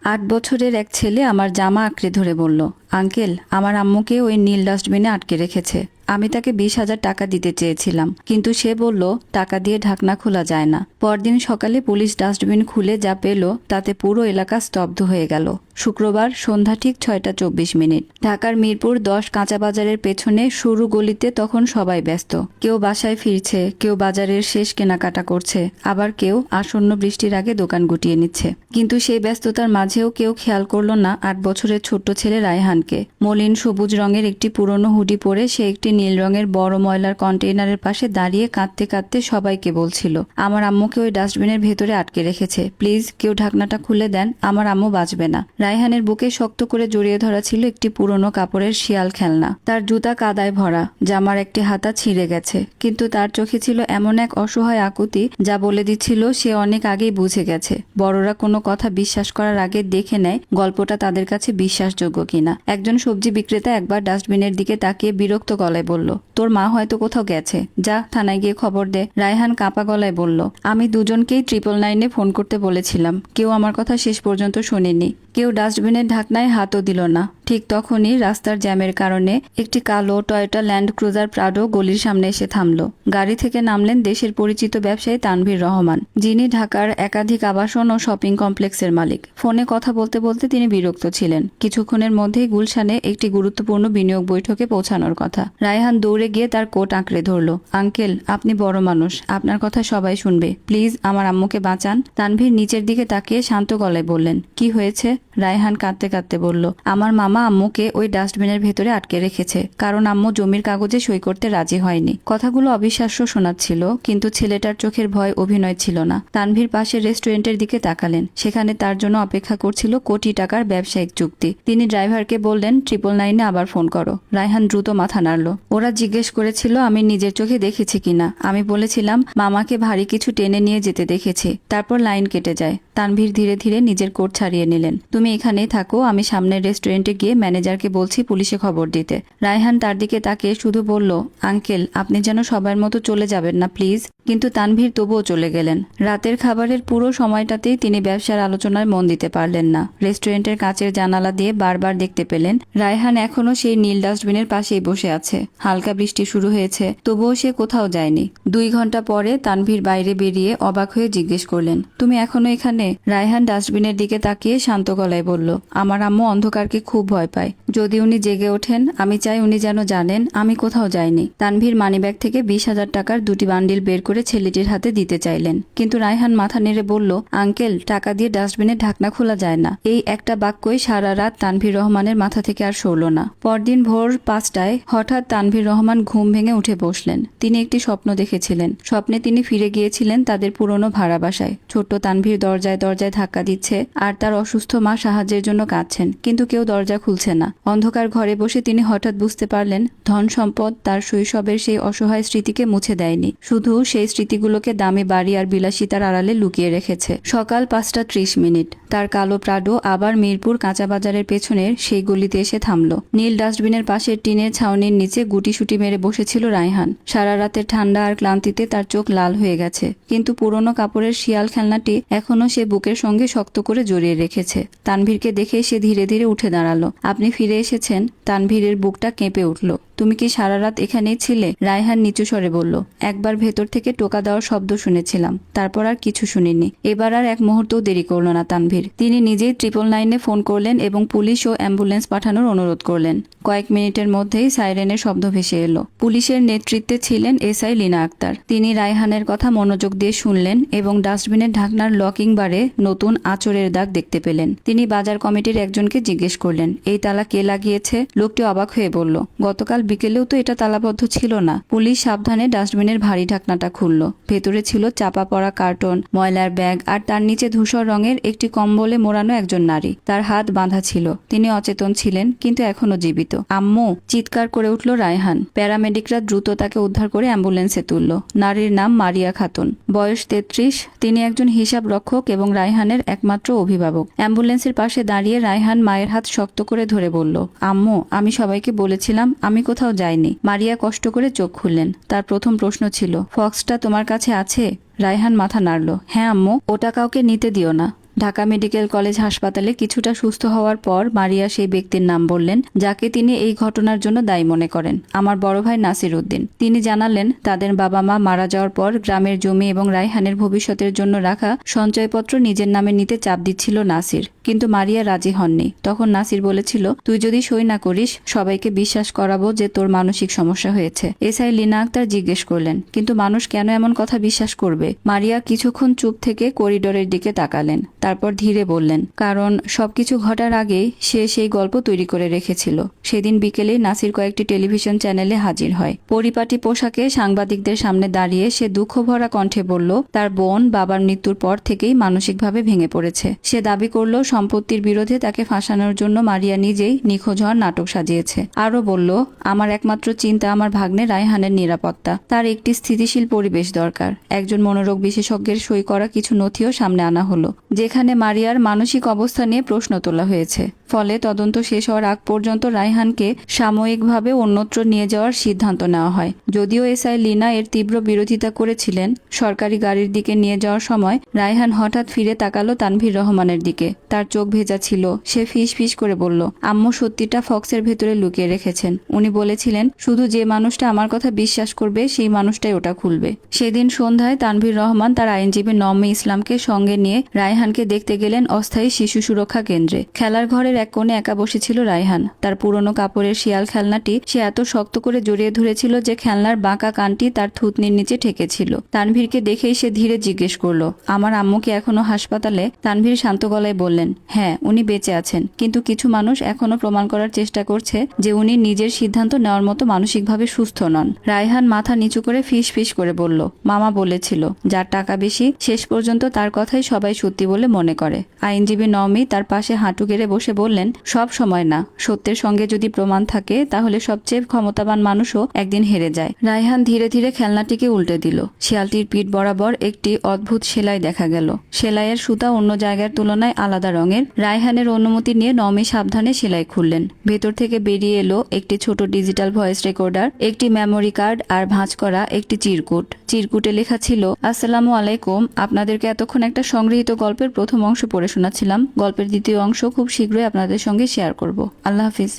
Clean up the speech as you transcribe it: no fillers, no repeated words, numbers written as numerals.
8 বছরের এক ছেলে আমার জামা আঁকড়ে ধরে বলল, আঙ্কেল, আমার আম্মুকে ওই নীল ডাস্টবিনে আটকে রেখেছে। আমি তাকে 20,000 টাকা দিতে চেয়েছিলাম, কিন্তু সে বলল টাকা দিয়ে ঢাকনা খোলা যায় না। পরদিন সকালে পুলিশ ডাস্টবিন খুলে যা পেল তাতে পুরো এলাকা স্তব্ধ হয়ে গেল। শুক্রবার সন্ধ্যা ঠিক 6:24। ঢাকার মিরপুর 10 কাঁচা বাজারের পেছনে সরু গলিতে তখন সবাই ব্যস্ত। কেউ বাসায় ফিরছে, কেউ বাজারের শেষ কেনাকাটা করছে, আবার কেউ আসন্ন বৃষ্টির আগে দোকান গুটিয়ে নিচ্ছে। কিন্তু সেই ব্যস্ততার মাঝেও কেউ খেয়াল করল না 8 বছরের ছোট্ট ছেলে রায়হানকে। মলিন সবুজ রঙের একটি পুরনো হুডি পরে সে একটি নীল রঙের বড় ময়লার কন্টেইনারের পাশে দাঁড়িয়ে কাঁদতে কাঁদতে সবাইকে বলছিল, আমার আম্মুকে ওই ডাস্টবিনের ভেতরে আটকে রেখেছে, প্লিজ কেউ ঢাকনাটা খুলে দেন, আমার আম্মু বাঁচবে না। রায়হানের বুকে শক্ত করে জড়িয়ে ধরা ছিল একটি পুরনো কাপড়ের শিয়াল খেলনা। তার জুতা কাদায় ভরা, জামার একটি হাতা ছিঁড়ে গেছে, কিন্তু তার চোখে ছিল এমন এক অসহায় আকুতি যা বলে দিচ্ছিল সে অনেক আগেই বুঝে গেছে বড়রা কোনো কথা বিশ্বাস করার আগে দেখে নেয় গল্পটা তাদের কাছে বিশ্বাসযোগ্য কিনা। একজন সবজি বিক্রেতা একবার ডাস্টবিনের দিকে তাকিয়ে বিরক্ত গলায় বলল, তোর মা হয়তো কোথাও গেছে, যা থানায় গিয়ে খবর দে। রায়হান কাঁপা গলায় বলল, আমি দুজনকেই 999-এ ফোন করতে বলেছিলাম, কেউ আমার কথা শেষ পর্যন্ত শোনেনি। কেউ ডাস্টবিনের ঢাকনায় হাতও দিল না। ঠিক তখনই রাস্তার জ্যামের কারণে একটি কালো টয়োটা ল্যান্ড ক্রুজার প্রাডো গলির সামনে এসে থামল। গাড়ি থেকে নামলেন দেশের পরিচিত ব্যবসায়ী তানভীর রহমান, যিনি ঢাকার একাধিক আবাসন ও শপিং কমপ্লেক্সের মালিক। ফোনে কথা বলতে বলতে তিনি বিরক্ত ছিলেন। কিছুক্ষণের মধ্যেই গুলশানে একটি গুরুত্বপূর্ণ বিনিয়োগ বৈঠকে পৌঁছানোর কথা। রায়হান দৌড়ে গিয়ে তার কোট আঁকড়ে ধরল। আঙ্কেল, আপনি বড় মানুষ, আপনার কথা সবাই শুনবে, প্লিজ আমার আম্মুকে বাঁচান। তানভীর নিচের দিকে তাকিয়ে শান্ত গলায় বললেন, কি হয়েছে? রায়হান কাঁদতে কাঁদতে বলল, আমার মামা আম্মুকে ওই ডাস্টবিনের ভেতরে আটকে রেখেছে, কারণ আম্মু জমির কাগজে সই করতে রাজি হয়নি। কথাগুলো অবিশ্বাস্য শোনাচ্ছিল, কিন্তু ছেলেটার চোখের ভয় অভিনয় ছিল না। তানভীর পাশের রেস্টুরেন্টের দিকে তাকালেন। সেখানে তার জন্য অপেক্ষা করছিল কোটি টাকার ব্যবসায়িক চুক্তি। তিনি ড্রাইভারকে বললেন, 999-এ আবার ফোন করো। রায়হান দ্রুত মাথা নাড়ল। ওরা জিজ্ঞেস করেছিল আমি নিজের চোখে দেখেছি কিনা। আমি বলেছিলাম মামাকে ভারী কিছু টেনে নিয়ে যেতে দেখেছি। তারপর লাইন কেটে যায়। তানভীর ধীরে ধীরে নিজের কোট ছাড়িয়ে নিলেন। তুমি এখানেই থাকো, আমি সামনের রেস্টুরেন্টে গিয়ে ম্যানেজারকে বলছি পুলিশে খবর দিতে। রায়হান তার দিকে তাকিয়ে শুধু বলল, আঙ্কেল, আপনি যেন সবার মতো চলে যাবেন না প্লিজ। কিন্তু তানভীর তবুও চলে গেলেন। রাতের খাবারের পুরো সময়টাতেই তিনি ব্যবসার আলোচনায় মন দিতে পারলেন না। রেস্টুরেন্টের কাচের জানালা দিয়ে বারবার দেখতে পেলেন রায়হান এখনো সেই নীল ডাস্টবিনের পাশেই বসে আছে। হালকা বৃষ্টি শুরু হয়েছে, তবুও সে কোথাও যায়নি। 2 ঘন্টা পরে তানভীর বাইরে বেরিয়ে অবাক হয়ে জিজ্ঞেস করলেন, তুমি এখনো এখানে? রায়হান ডাস্টবিনের দিকে তাকিয়ে শান্ত গলায় বলল, আমার আম্মু অন্ধকারকে খুব ভয় পায়। যদি উনি জেগে ওঠেন, আমি চাই উনি যেন জানেন আমি কোথাও যাইনি। তানভীর মানিব্যাগ থেকে 20,000 টাকার 2টি বান্ডিল বের করে ছেলেটির হাতে দিতে চাইলেন, কিন্তু রায়হান মাথা নেড়ে বলল, আঙ্কেল, টাকা দিয়ে ডাস্টবিনের ঢাকনা খোলা যায় না। এই একটা বাক্যই সারা রাত তানভীর রহমানের মাথা থেকে আর সরল না। পরদিন ভোর 5টায় হঠাৎ তানভীর রহমান ঘুম ভেঙে উঠে বসলেন। তিনি একটি স্বপ্ন দেখেছিলেন। স্বপ্নে তিনি ফিরে গিয়েছিলেন তাদের পুরনো ভাড়া বাসায়। ছোট্ট তানভীর দরজায় দরজায় ধাক্কা দিচ্ছে আর তার অসুস্থ মা সাহায্যের জন্য কাঁদছেন, কিন্তু কেউ দরজা খুলছে না। অন্ধকার ঘরে বসে তিনি হঠাৎ বুঝতে পারলেন ধন সম্পদ তার শৈশবের সেই অসহায় স্মৃতিকে মুছে দেয়নি, শুধু সেই স্মৃতিগুলোকে দামি বাড়ি আর বিলাসিতার আড়ালে লুকিয়ে রেখেছে। সকাল 5:30। তার কালো প্রাডো আবার মিরপুর কাঁচা বাজারের পেছনের সেই গলিতে এসে থামল। নীল ডাস্টবিনের পাশের টিনের ছাউনির নিচে গুটিসুটি মেরে বসেছিল রায়হান। সারা রাতের ঠান্ডা আর ক্লান্তিতে তার চোখ লাল হয়ে গেছে, কিন্তু পুরনো কাপড়ের শিয়াল খেলনাটি এখনো সে বুকের সঙ্গে শক্ত করে জড়িয়ে রেখেছে। তানভীরকে দেখে সে ধীরে ধীরে উঠে দাঁড়ালো। আপনি ফিরে এসেছেন? তানভীরের বুকটা কেঁপে উঠল। তুমি কি সারা রাত এখানেই ছিলে? রায়হান নিচু স্বরে বলল, একবার ভেতর থেকে টোকা দেওয়ার শব্দ শুনেছিলাম, তারপর আর কিছু শুনিনি। এবার আর এক মুহূর্তও দেরি করল না তানভীর। তিনি নিজেই 999-এ ফোন করলেন এবং পুলিশ ও অ্যাম্বুলেন্স পাঠানোর অনুরোধ করলেন। কয়েক মিনিটের মধ্যেই সাইরেনের শব্দ ভেসে এলো। পুলিশের নেতৃত্বে ছিলেন এসআই লীনা আক্তার। তিনি রায়হানের কথা মনোযোগ দিয়ে শুনলেন এবং ডাস্টবিনের ঢাকনার লকিং বারে নতুন আঁচড়ের দাগ দেখতে পেলেন। তিনি বাজার কমিটির একজনকে জিজ্ঞেস করলেন, এই তালা কে লাগিয়েছে? লোকটি অবাক হয়ে বলল, গতকাল বিকেলেও তো এটা তালাবদ্ধ ছিল না। পুলিশ সাবধানে ডাস্টবিনের ভারী ঢাকনাটা খুলল। ভেতরে ছিল চাপা পড়া কার্টন, ময়লার ব্যাগ আর তার নিচে ধূসর রঙের একটি কম্বলে মোড়ানো একজন নারী। তার হাত বাঁধা ছিল। তিনি অচেতন ছিলেন, কিন্তু এখনো জীবিত। আম্মু! চিৎকার করে উঠল রায়হান। প্যারামেডিকরা দ্রুত তাকে উদ্ধার করে অ্যাম্বুলেন্সে তুলল। নারীর নাম মারিয়া খাতুন, বয়স 33। তিনি একজন হিসাব রক্ষক এবং রায়হানের একমাত্র অভিভাবক। অ্যাম্বুলেন্সের পাশে দাঁড়িয়ে রায়হান মায়ের হাত শক্ত করে ধরে বলল, আম্মু, আমি সবাইকে বলেছিলাম আমি কোথাও যাইনি। মারিয়া কষ্ট করে চোখ খুললেন। তার প্রথম প্রশ্ন ছিল, ফক্সটা তোমার কাছে আছে? রায়হান মাথা নাড়ল। হ্যাঁ আম্মু, ওটা কাউকে নিতে দিও না। ঢাকা মেডিকেল কলেজ হাসপাতালে কিছুটা সুস্থ হওয়ার পর মারিয়া সেই ব্যক্তির নাম বললেন যাকে তিনি এই ঘটনার জন্য দায়ী মনে করেন, আমার বড় ভাই নাসির উদ্দিন। তিনি জানালেন তাদের বাবা মা মারা যাওয়ার পর গ্রামের জমি এবং রায়হানের ভবিষ্যতের জন্য রাখা সঞ্চয়পত্র নিজের নামে নিতে চাপ দিচ্ছিল নাসির, কিন্তু মারিয়া রাজি হননি। তখন নাসির বলেছিল, তুই যদি সই না করিস সবাইকে বিশ্বাস করাবো যে তোর মানসিক সমস্যা হয়েছে। এসআই লীনা আক্তার জিজ্ঞেস করলেন, কিন্তু মানুষ কেন এমন কথা বিশ্বাস করবে? মারিয়া কিছুক্ষণ চুপ থেকে করিডোরের দিকে তাকালেন, তারপর ধীরে বললেন, কারণ সবকিছু ঘটার আগেই সে সেই গল্প তৈরি করে রেখেছিল। সেদিন বিকেলে নাসির কয়েকটি টেলিভিশন চ্যানেলে হাজির হয়। পরিপাটি পোশাকে সাংবাদিকদের সামনে দাঁড়িয়ে সে দুঃখভরা কণ্ঠে বলল, তার বোন বাবার মৃত্যুর পর থেকেই মানসিকভাবে ভেঙে পড়েছে। সে দাবি করল সম্পত্তির বিরোধে তাকে ফাঁসানোর জন্য মারিয়া নিজেই নিখোঁজ হওয়ার নাটক সাজিয়েছে। আরও বলল, আমার একমাত্র চিন্তা আমার ভাগ্নে রায়হানের নিরাপত্তা। তার একটি স্থিতিশীল পরিবেশ দরকার। একজন মনোরোগ বিশেষজ্ঞের সই করা কিছু নথিও সামনে আনা হলো, যেখানে মারিয়ার মানসিক অবস্থা নিয়ে প্রশ্ন তোলা হয়েছে। ফলে তদন্ত শেষ হওয়ার আগ পর্যন্ত রায়হানকে সাময়িকভাবে অন্যত্র নিয়ে যাওয়ার সিদ্ধান্ত নেওয়া হয়। যদিও এসআই লীনা এর তীব্র বিরোধিতা করেছিলেন, সরকারি গাড়ির দিকে নিয়ে যাওয়ার সময় রায়হান হঠাৎ ফিরে তাকালো তানভীর রহমানের দিকে। তার চোখ ভেজা ছিল। সে ফিস ফিস করে বলল, আম্মু সত্যিটা ফক্সের ভেতরে লুকিয়ে রেখেছেন। উনি বলেছিলেন শুধু যে মানুষটা আমার কথা বিশ্বাস করবে সেই মানুষটাই ওটা খুলবে। সেদিন সন্ধ্যায় তানভীর রহমান তার আইনজীবী নওমী ইসলামকে সঙ্গে নিয়ে রায়হানকে দেখতে গেলেন অস্থায়ী শিশু সুরক্ষা কেন্দ্রে। খেলার ঘরের এক কোণে একা বসেছিল রায়হান। তার পুরনো কাপড়ের শিয়াল খেলনাটি সে এত শক্ত করে জড়িয়ে ধরেছিল যে খেলনার বাঁকা কানটি তার থুতনির নিচে ঠেকেছিল। তানভীরকে দেখেই সে ধীরে জিজ্ঞেস করলো, আমার আম্মু কি এখনো হাসপাতালে? তানভীর শান্ত গলায় বললেন, হ্যাঁ, উনি বেঁচে আছেন, কিন্তু কিছু মানুষ এখনো প্রমাণ করার চেষ্টা করছে যে উনি নিজের সিদ্ধান্ত নেওয়ার মতো মানসিকভাবে সুস্থ নন। রায়হান মাথা নিচু করে ফিস ফিস করে বলল, মামা বলেছিল যার টাকা বেশি শেষ পর্যন্ত তার কথাই সবাই সত্যি বলে মনে করে। আইনজীবী নওমী তার পাশে হাঁটু গেড়ে বসে বললেন, সব সময় না, সত্যের সঙ্গে যদি প্রমাণ থাকে তাহলে সবচেয়ে ক্ষমতাবান মানুষও একদিন হেরে যায়। রায়হান ধীরে ধীরে খেলনাটিকে উল্টে দিল। শিয়ালটির পিঠ বরাবর একটি অদ্ভুত সেলাই দেখা গেল। সেলাইয়ের সুতা অন্য জায়গার তুলনায় আলাদা রঙের। রায়হানের অনুমতি নিয়ে নওমী সাবধানে সেলাই খুললেন। ভেতর থেকে বেরিয়ে এলো একটি ছোট ডিজিটাল ভয়েস রেকর্ডার, একটি মেমোরি কার্ড আর ভাঁজ করা একটি চিরকুট। চিরকুটে লেখা ছিল, আসসালামু আলাইকুম, আপনাদেরকে এতক্ষণ একটা সংগৃহীত গল্পের প্রথম অংশ পড়ে শোনাচ্ছিলাম। গল্পের দ্বিতীয় অংশ খুব শীঘ্রই আপনাদের সঙ্গে শেয়ার করব। আল্লাহ হাফিজ।